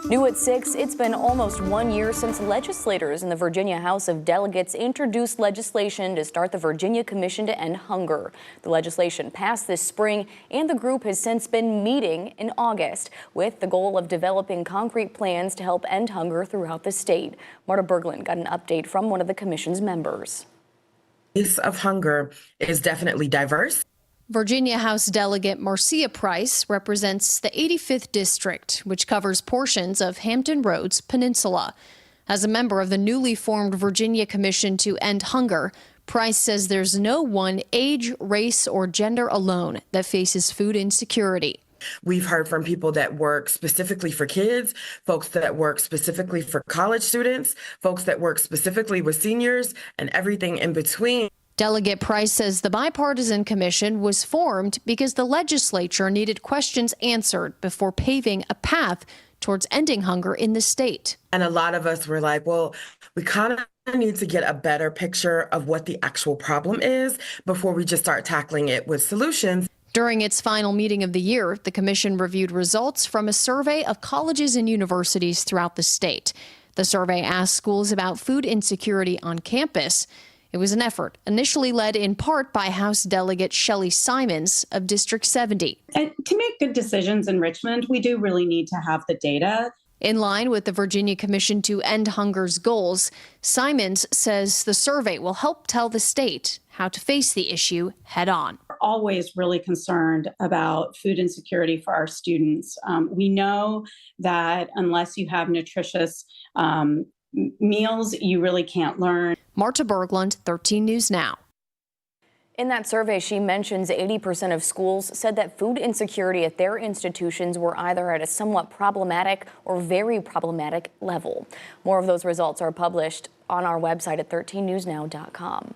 New at 6, it's been almost 1 year since legislators in the Virginia House of Delegates introduced legislation to start the Virginia Commission to End Hunger. The legislation passed this spring, and the group has since been meeting in August with the goal of developing concrete plans to help end hunger throughout the state. Marta Berglund got an update from one of the commission's members. The face of hunger is definitely diverse. Virginia House Delegate Marcia Price represents the 85th District, which covers portions of Hampton Roads Peninsula. As a member of the newly formed Virginia Commission to End Hunger, Price says there's no one age, race, or gender alone that faces food insecurity. We've heard from people that work specifically for kids, folks that work specifically for college students, folks that work specifically with seniors, and everything in between. Delegate Price says the bipartisan commission was formed because the legislature needed questions answered before paving a path towards ending hunger in the state. And a lot of us were like, well, we kind of need to get a better picture of what the actual problem is before we just start tackling it with solutions. During its final meeting of the year, the commission reviewed results from a survey of colleges and universities throughout the state. The survey asked schools about food insecurity on campus. It was an effort initially led in part by House Delegate Shelley Simons of District 70. And to make good decisions in Richmond, we do really need to have the data. In line with the Virginia Commission to End Hunger's goals, Simons says the survey will help tell the state how to face the issue head on. We're always really concerned about food insecurity for our students. We know that unless you have nutritious meals, you really can't learn. Marta Berglund, 13 News Now. In that survey, she mentions 80% of schools said that food insecurity at their institutions were either at a somewhat problematic or very problematic level. More of those results are published on our website at 13newsnow.com.